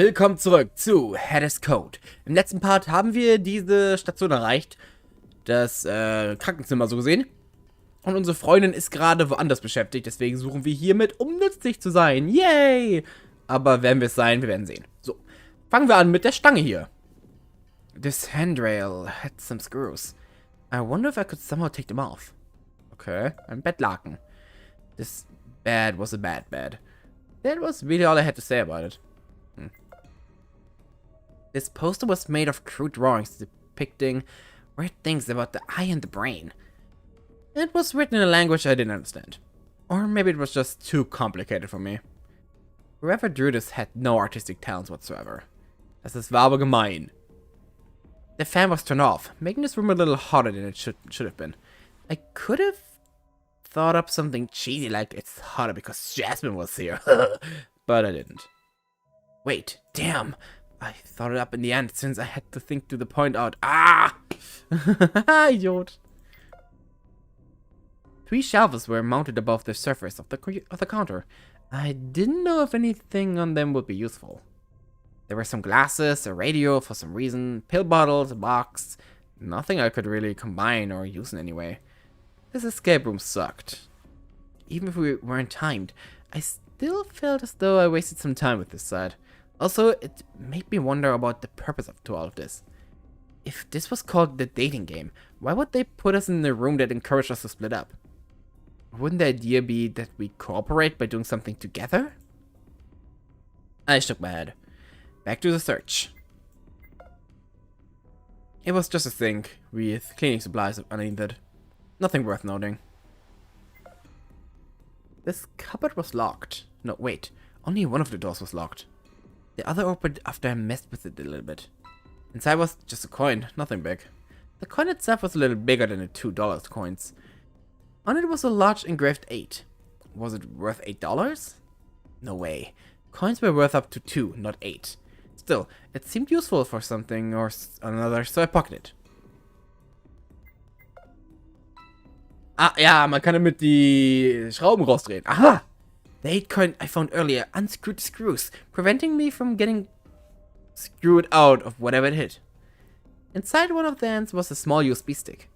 Willkommen zurück zu Code. Im letzten Part haben wir diese Station erreicht, das Krankenzimmer so gesehen. Und unsere Freundin ist gerade woanders beschäftigt, deswegen suchen wir hiermit, um nützlich zu sein. Yay! Aber werden wir es sein, wir werden sehen. So, fangen wir an mit der Stange hier. This handrail had some screws. I wonder if I could somehow take them off. Okay, ein Bettlaken. This bed was a bad bed. That was really all I had to say about it. This poster was made of crude drawings depicting weird things about the eye and the brain. It was written in a language I didn't understand. Or maybe it was just too complicated for me. Whoever drew this had no artistic talents whatsoever. Das ist aber gemein. The fan was turned off, making this room a little hotter than it should have been. I could have thought up something cheesy like it's hotter because Jasmine was here, but I didn't. Wait, damn. I thought it up in the end since I had to think to the point out. Ah! Idiot. 3 shelves were mounted above the surface of the counter. I didn't know if anything on them would be useful. There were some glasses, a radio for some reason, pill bottles, a box. Nothing I could really combine or use in any way. This escape room sucked. Even if we weren't timed, I still felt as though I wasted some time with this side. Also, it made me wonder about the purpose to all of this. If this was called the dating game, why would they put us in the room that encouraged us to split up? Wouldn't the idea be that we cooperate by doing something together? I shook my head. Back to the search. It was just a sink, with cleaning supplies underneath it. Nothing worth noting. This cupboard was locked. No, wait. Only one of the doors was locked. The other opened after I messed with it a little bit. Inside was just a coin, nothing big. The coin itself was a little bigger than the $2 coins. On it was a large engraved 8. Was it worth $8? No way. Coins were worth up to 2, not 8. Still, it seemed useful for something or another, so I pocketed it. Ah, ja, man kann damit die Schrauben rausdrehen. Aha! The 8 coin I found earlier unscrewed the screws, preventing me from getting screwed out of whatever it hit. Inside one of the ends was a small USB stick.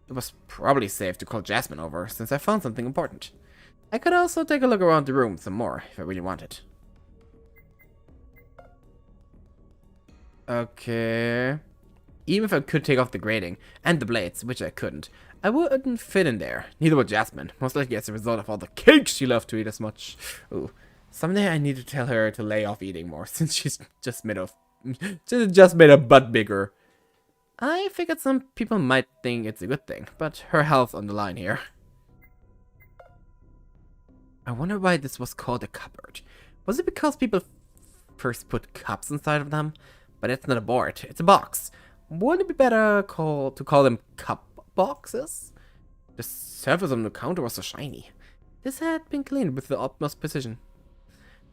It was probably safe to call Jasmine over, since I found something important. I could also take a look around the room some more, if I really wanted. Okay. Even if I could take off the grating, and the blades, which I couldn't, I wouldn't fit in there. Neither would Jasmine, most likely as a result of all the cakes she loved to eat as much. Ooh. Someday I need to tell her to lay off eating more, since she's just made her butt bigger. I figured some people might think it's a good thing, but her health's on the line here. I wonder why this was called a cupboard. Was it because people first put cups inside of them? But it's not a board, it's a box. Wouldn't it be better to call them cup boxes? The surface on the counter was so shiny. This had been cleaned with the utmost precision.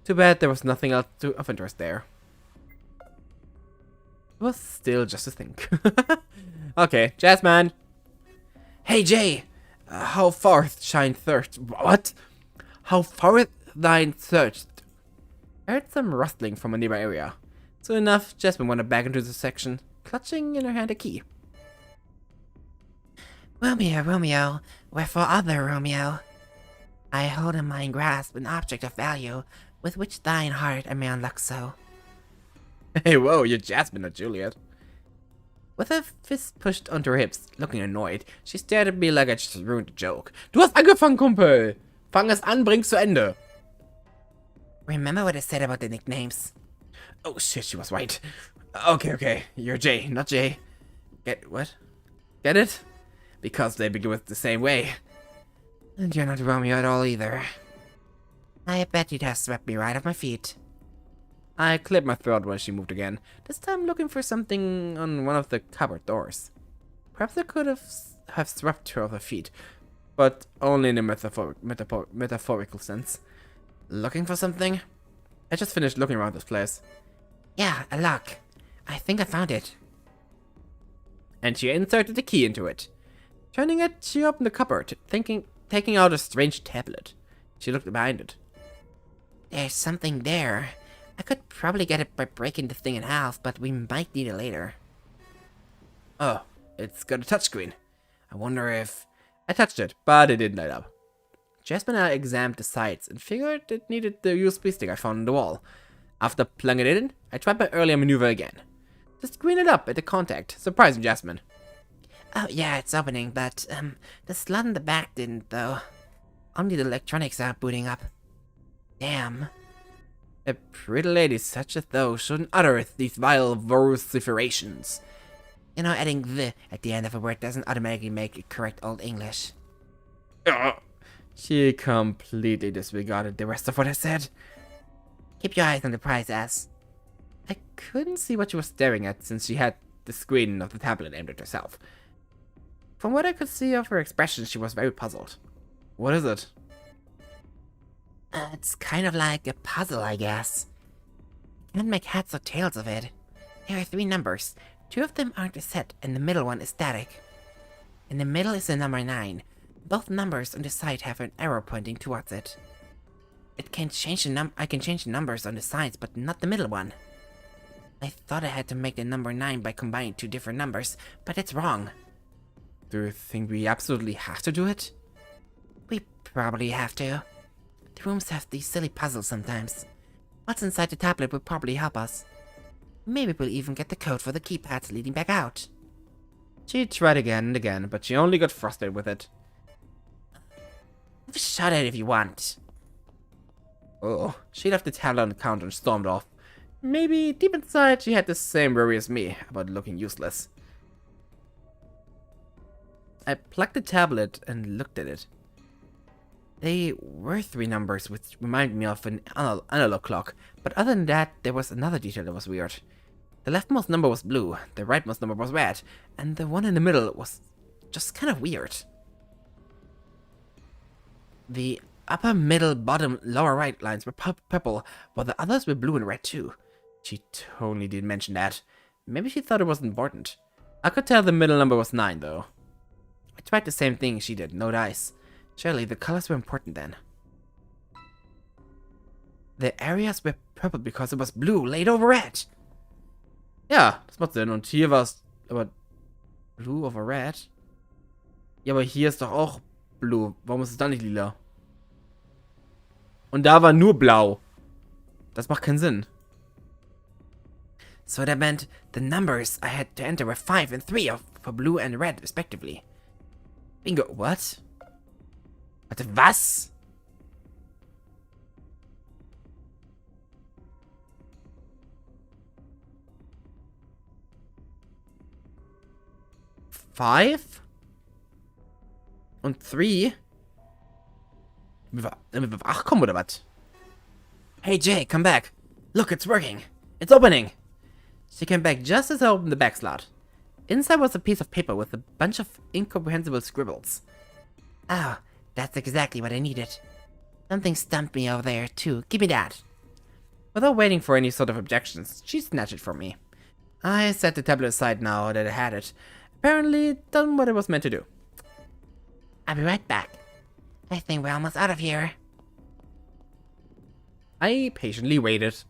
Too bad there was nothing else of interest there. It was still just a thing. Okay, Jasmine. Hey Jay, how farth shine thirst? What? How farth thine thirst? I heard some rustling from a nearby area. Soon enough, Jasmine wandered back into the section, clutching in her hand a key. Romeo, Romeo, wherefore other Romeo? I hold in mine grasp an object of value, with which thine heart I may unlock so. Hey, whoa, you're Jasmine, not Juliet. With her fist pushed onto her hips, looking annoyed, she stared at me like I just ruined the joke. Du hast angefangen, Kumpel! Fang es an, bring's zu Ende. Remember what I said about the nicknames? Oh shit, she was right. Okay, you're Jay, not Jay. What? Get it? Because they begin with the same way. And you're not Romeo at all either. I bet you'd have swept me right off my feet. I cleared my throat while she moved again, this time looking for something on one of the cupboard doors. Perhaps I could have swept her off her feet, but only in a metaphorical sense. Looking for something? I just finished looking around this place. Yeah, a lock. I think I found it. And she inserted the key into it. Turning it, she opened the cupboard, taking out a strange tablet. She looked behind it. There's something there. I could probably get it by breaking the thing in half, but we might need it later. Oh, it's got a touchscreen. I wonder if... I touched it, but it didn't light up. Jasmine and I examined the sides and figured it needed the USB stick I found on the wall. After plugging it in, I tried my earlier maneuver again. The screen lit up at the contact, surprising Jasmine. Oh yeah, it's opening, but the slot in the back didn't though. Only the electronics aren't booting up. Damn. A pretty lady such as thou shouldn't utter these vile vociferations. You know, adding the at the end of a word doesn't automatically make it correct Old English. She completely disregarded the rest of what I said. Keep your eyes on the prize, ass. I couldn't see what she was staring at since she had the screen of the tablet aimed at herself. From what I could see of her expression, she was very puzzled. What is it? It's kind of like a puzzle, I guess. Can't make heads or tails of it. There are 3 numbers. 2 of them aren't a set, and the middle one is static. In the middle is the number 9. Both numbers on the side have an arrow pointing towards it. I can change the numbers on the sides, but not the middle one. I thought I had to make the number 9 by combining 2 different numbers, but it's wrong. Do you think we absolutely have to do it? We probably have to. The rooms have these silly puzzles sometimes. What's inside the tablet will probably help us. Maybe we'll even get the code for the keypads leading back out. She tried again and again, but she only got frustrated with it. Shut it if you want. Oh, she left the tablet on the counter and stormed off. Maybe deep inside she had the same worry as me about looking useless. I plugged the tablet and looked at it. They were 3 numbers, which reminded me of an analog clock, but other than that, there was another detail that was weird. The leftmost number was blue, the rightmost number was red, and the one in the middle was just kind of weird. The upper, middle, bottom, lower right lines were purple, while the others were blue and red too. She totally didn't mention that. Maybe she thought it wasn't important. I could tell the middle number was 9 though. I tried the same thing she did, no dice. Surely the colors were important then. The areas were purple because it was blue laid over red. Ja, das macht Sinn. Und hier war es aber blue over red. Ja, aber hier ist doch auch blue. Warum ist es dann nicht lila? Und da war nur blau. Das macht keinen Sinn. So that meant the numbers I had to enter were 5 and 3 for blue and red respectively. Bingo. What? Warte, was? Five? Und 3? Damit wir auf 8 kommen, oder was? Hey Jay, come back. Look, it's working. It's opening. She came back just as I opened the back slot. Inside was a piece of paper with a bunch of incomprehensible scribbles. Oh, that's exactly what I needed. Something stumped me over there, too. Give me that. Without waiting for any sort of objections, she snatched it from me. I set the tablet aside now that I had it. Apparently, done what it was meant to do. I'll be right back. I think we're almost out of here. I patiently waited.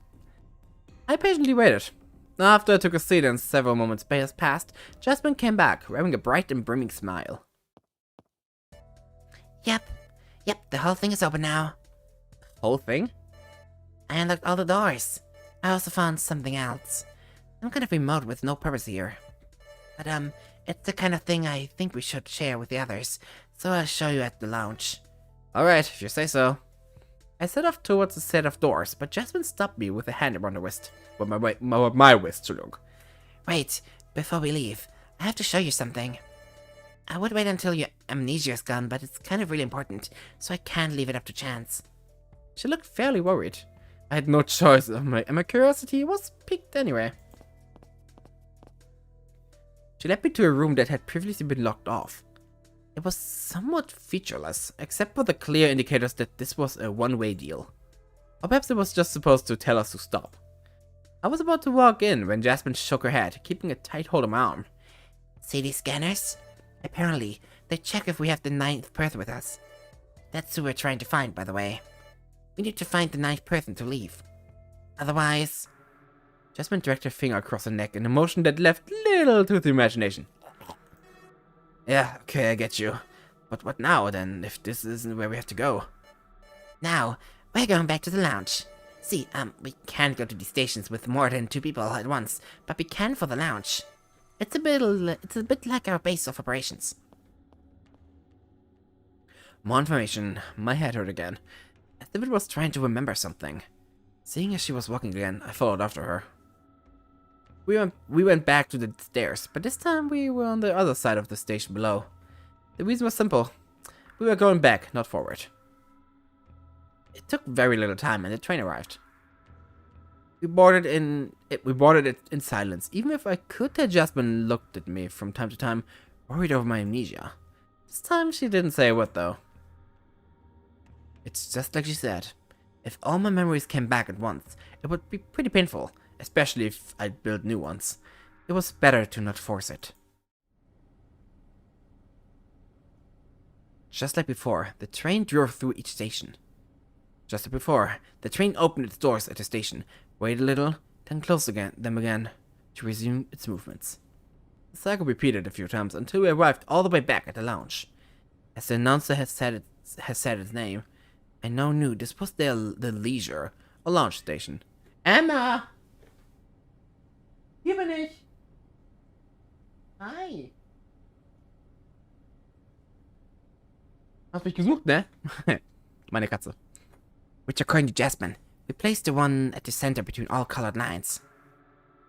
After I took a seat and several moments passed, Jasmine came back, wearing a bright and brimming smile. Yep, the whole thing is open now. Whole thing? I unlocked all the doors. I also found something else. Some kind of remote with no purpose here. But it's the kind of thing I think we should share with the others, so I'll show you at the lounge. Alright, if you say so. I set off towards a set of doors, but Jasmine stopped me with a hand around her wrist. Well, my wrist, Entschuldigung. Wait, before we leave, I have to show you something. I would wait until your amnesia is gone, but it's kind of really important, so I can't leave it up to chance. She looked fairly worried. I had no choice, and my curiosity was piqued anyway. She led me to a room that had previously been locked off. It was somewhat featureless, except for the clear indicators that this was a one-way deal. Or perhaps it was just supposed to tell us to stop. I was about to walk in when Jasmine shook her head, keeping a tight hold on my arm. See these scanners? Apparently, they check if we have the 9th person with us. That's who we're trying to find, by the way. We need to find the 9th person to leave. Otherwise... Jasmine dragged her finger across her neck in a motion that left little to the imagination. Yeah, okay, I get you. But what now, then, if this isn't where we have to go? Now, we're going back to the lounge. See, we can't go to these stations with more than 2 people at once, but we can for the lounge. It's a bit like our base of operations. More information. My head hurt again. As if it was trying to remember something. Seeing as she was walking again, I followed after her. We went back to the stairs, but this time we were on the other side of the station below. The reason was simple. We were going back, not forward. It took very little time and the train arrived. We boarded it in silence, even if I could tell Jasmine looked at me from time to time, worried over my amnesia. This time she didn't say a word though. It's just like she said. If all my memories came back at once, it would be pretty painful, especially if I built new ones. It was better to not force it. Just like before, the train drove through each station. Just like before, the train opened its doors at the station, waited a little, then closed them again to resume its movements. The cycle repeated a few times until we arrived all the way back at the lounge. As the announcer had said its name, I now knew this was the Leisure, a lounge station. Emma! Hier bin ich! Hi! Hast mich gesucht, ne? Meine Katze. Which, according to Jasmine, we placed the one at the center between all colored lines.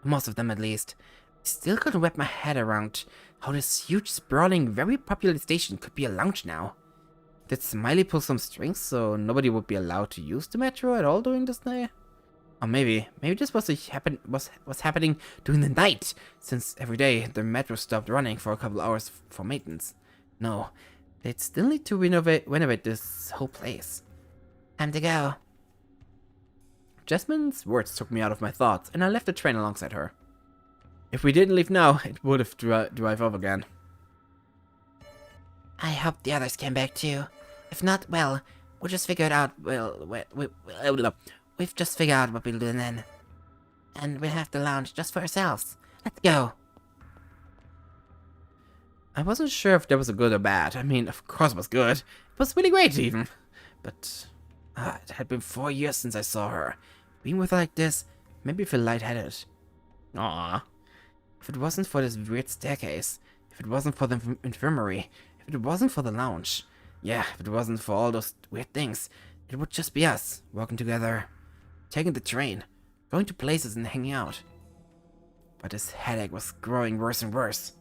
Most of them, at least. I still couldn't wrap my head around how this huge, sprawling, very popular station could be a lounge now. Did Smiley pull some strings so nobody would be allowed to use the metro at all during this day? Or maybe this was happening during the night, since every day the metro stopped running for a couple hours for maintenance. No, they'd still need to renovate this whole place. Time to go. Jasmine's words took me out of my thoughts, and I left the train alongside her. If we didn't leave now, it would have drive off again. I hope the others came back too. If not, well, we'll just figure it out. We've just figured out what we'll do then. And we'll have the lounge just for ourselves. Let's go. I wasn't sure if that was a good or bad. I mean, of course it was good. It was really great even. But it had been 4 years since I saw her. Being with her like this made me feel lightheaded. Aww. If it wasn't for this weird staircase, if it wasn't for the infirmary, if it wasn't for the lounge, yeah, if it wasn't for all those weird things, it would just be us, walking together, taking the train, going to places and hanging out. But this headache was growing worse and worse.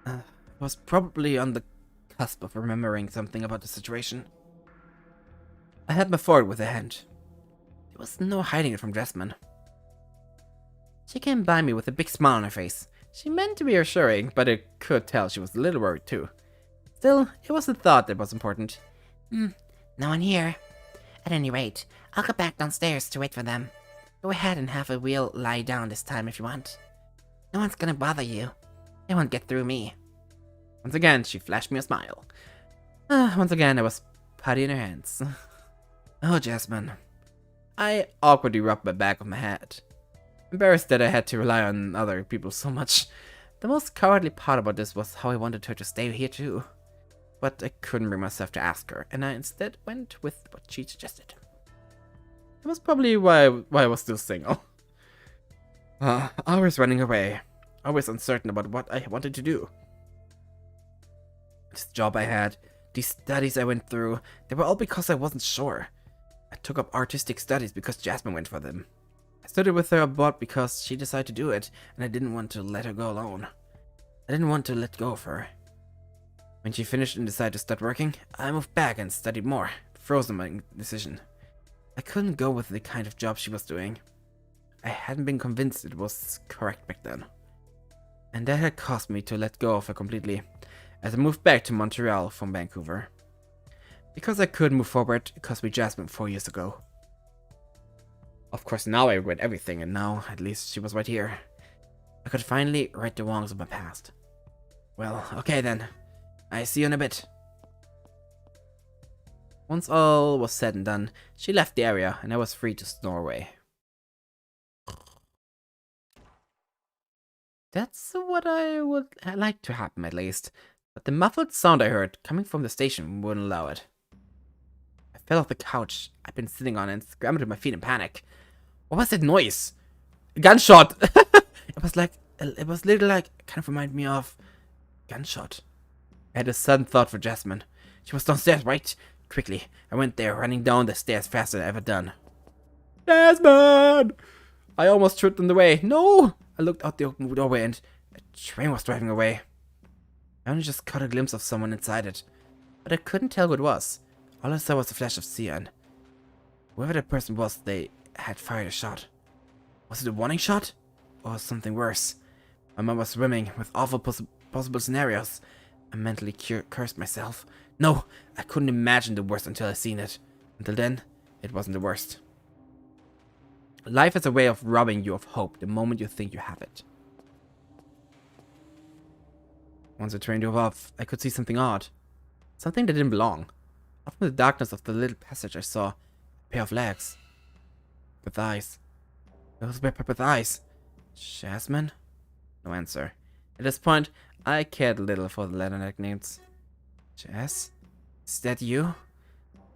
I was probably on the cusp of remembering something about the situation. I held my forehead with a hand. There was no hiding it from Jasmine. She came by me with a big smile on her face. She meant to be reassuring, but I could tell she was a little worried too. Still, it was the thought that was important. No one here. At any rate, I'll go back downstairs to wait for them. Go ahead and have a real lie down this time if you want. No one's gonna bother you. They won't get through me. Once again, she flashed me a smile. Once again, I was putty in her hands. Oh, Jasmine. I awkwardly rubbed the back of my head. Embarrassed that I had to rely on other people so much. The most cowardly part about this was how I wanted her to stay here too. But I couldn't bring myself to ask her, and I instead went with what she suggested. That was probably why I was still single. Always running away. Always uncertain about what I wanted to do. This job I had, these studies I went through, they were all because I wasn't sure. I took up artistic studies because Jasmine went for them. I studied with her abroad because she decided to do it, and I didn't want to let her go alone. I didn't want to let go of her. When she finished and decided to start working, I moved back and studied more, frozen my decision. I couldn't go with the kind of job she was doing. I hadn't been convinced it was correct back then. And that had caused me to let go of her completely, as I moved back to Montreal from Vancouver. Because I could move forward, it cost me Jasmine 4 years ago. Of course, now I regret everything, and now, at least, she was right here. I could finally right the wrongs of my past. Well, okay then. I see you in a bit. Once all was said and done, she left the area, and I was free to snore away. That's what I would like to happen, at least. But the muffled sound I heard coming from the station wouldn't allow it. I fell off the couch I'd been sitting on and scrambled to my feet in panic. What was that noise? A gunshot! It was literally like, kind of reminded me of gunshot. I had a sudden thought for Jasmine. She was downstairs, right? Quickly, I went there, running down the stairs faster than I've ever done. Jasmine! I almost tripped on the way. No! I looked out the open doorway and a train was driving away. I only just caught a glimpse of someone inside it, but I couldn't tell who it was. All I saw was a flash of cyan. Whoever that person was, they had fired a shot. Was it a warning shot? Or something worse? My mind was swimming with awful possible scenarios. I mentally cursed myself. No, I couldn't imagine the worst until I seen it. Until then, it wasn't the worst. Life has a way of robbing you of hope the moment you think you have it. Once the train drove off, I could see something odd. Something that didn't belong. Out from the darkness of the little passage I saw a pair of legs. With eyes. Those were with eyes. Jasmine? No answer. At this point, I cared little for the latter nicknames. Jas? Is that you?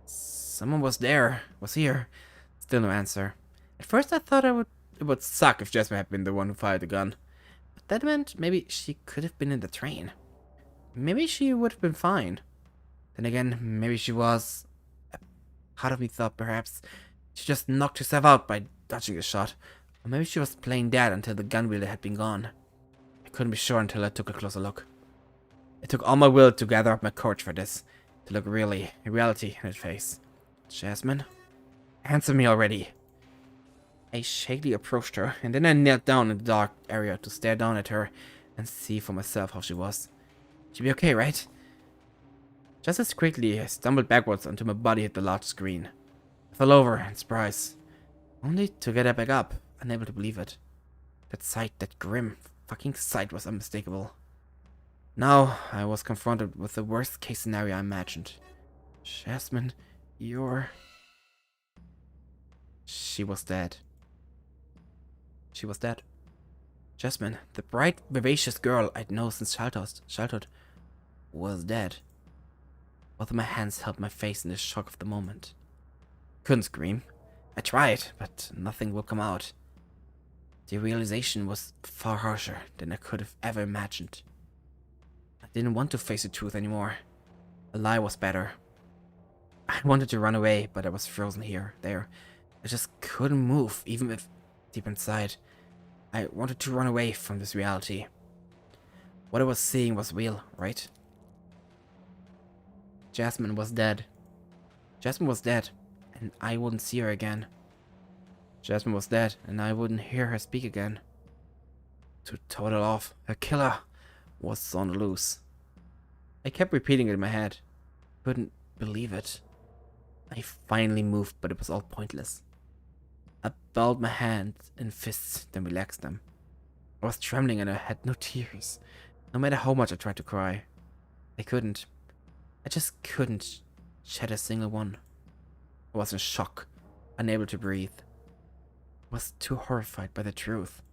Someone was here. Still no answer. At first I thought it would suck if Jasmine had been the one who fired the gun. But that meant maybe she could have been in the train. Maybe she would have been fine. Then again, maybe she was... Part of me thought perhaps she just knocked herself out by dodging a shot. Or maybe she was playing dead until the gun wielder had been gone. I couldn't be sure until I took a closer look. It took all my will to gather up my courage for this. To look reality in her face. Jasmine? Answer me already. I shakily approached her, and then I knelt down in the dark area to stare down at her and see for myself how she was. She'd be okay, right? Just as quickly, I stumbled backwards until my body hit the large screen. I fell over in surprise, only to get back up, unable to believe it. That sight, that grim fucking sight, was unmistakable. Now, I was confronted with the worst case scenario I imagined. Jasmine, you're... She was dead. She was dead. Jasmine, the bright, vivacious girl I'd known since childhood, was dead. Both of my hands held my face in the shock of the moment. Couldn't scream. I tried, but nothing would come out. The realization was far harsher than I could have ever imagined. I didn't want to face the truth anymore. A lie was better. I wanted to run away, but I was frozen there. I just couldn't move, even if deep inside. I wanted to run away from this reality. What I was seeing was real, right? Jasmine was dead. Jasmine was dead, and I wouldn't see her again. Jasmine was dead, and I wouldn't hear her speak again. To top it off, a killer was on the loose. I kept repeating it in my head. Couldn't believe it. I finally moved, but it was all pointless. I balled my hands in fists, then relaxed them. I was trembling and I had no tears. No matter how much I tried to cry. I couldn't. I just couldn't shed a single one. I was in shock, unable to breathe. I was too horrified by the truth.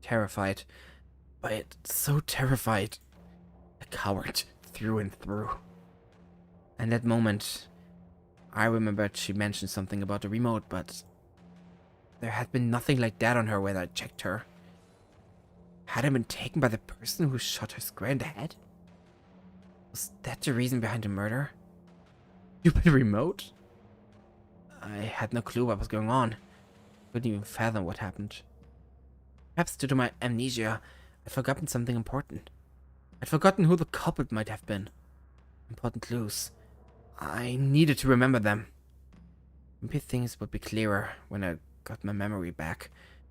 Terrified by it, so terrified. A coward through and through. And that moment, I remembered she mentioned something about the remote, but there had been nothing like that on her when I checked her. Had I been taken by the person who shot her square in the head? Was that the reason behind the murder? Stupid remote? I had no clue what was going on. Couldn't even fathom what happened. Perhaps due to my amnesia, I'd forgotten something important. I'd forgotten who the culprit might have been. Important clues. I needed to remember them. Maybe things would be clearer when I got my memory back.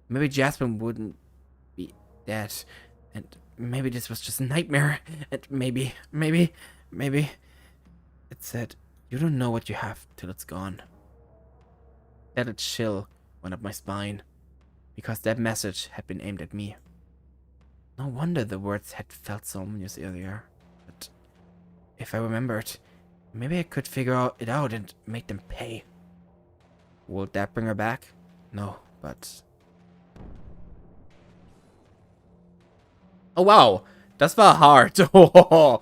Maybe Jasmine wouldn't be dead. And maybe this was just a nightmare. And maybe... It said, you don't know what you have till it's gone. That a chill went up my spine. Because that message had been aimed at me. No wonder the words had felt so ominous earlier. But if I remembered, Maybe I could figure it out and make them pay. Will that bring her back? No, but... Oh, wow. Das war hart. Oh,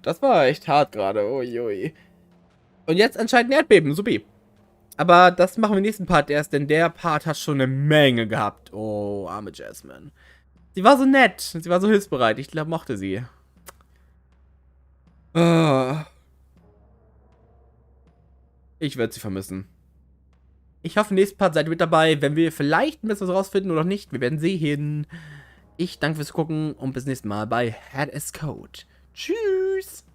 das war echt hart gerade. Uiui. Und jetzt anscheinend ein Erdbeben. Supi. Aber das machen wir im nächsten Part erst, denn der Part hat schon eine Menge gehabt. Oh, arme Jasmine. Sie war so nett. Sie war so hilfsbereit. Ich glaube, mochte sie. Ich werde sie vermissen. Ich hoffe, im nächsten Part seid ihr mit dabei, wenn wir vielleicht ein bisschen was rausfinden oder nicht. Wir werden sehen. Ich danke fürs Gucken und bis nächsten Mal bei Had is Code. Tschüss.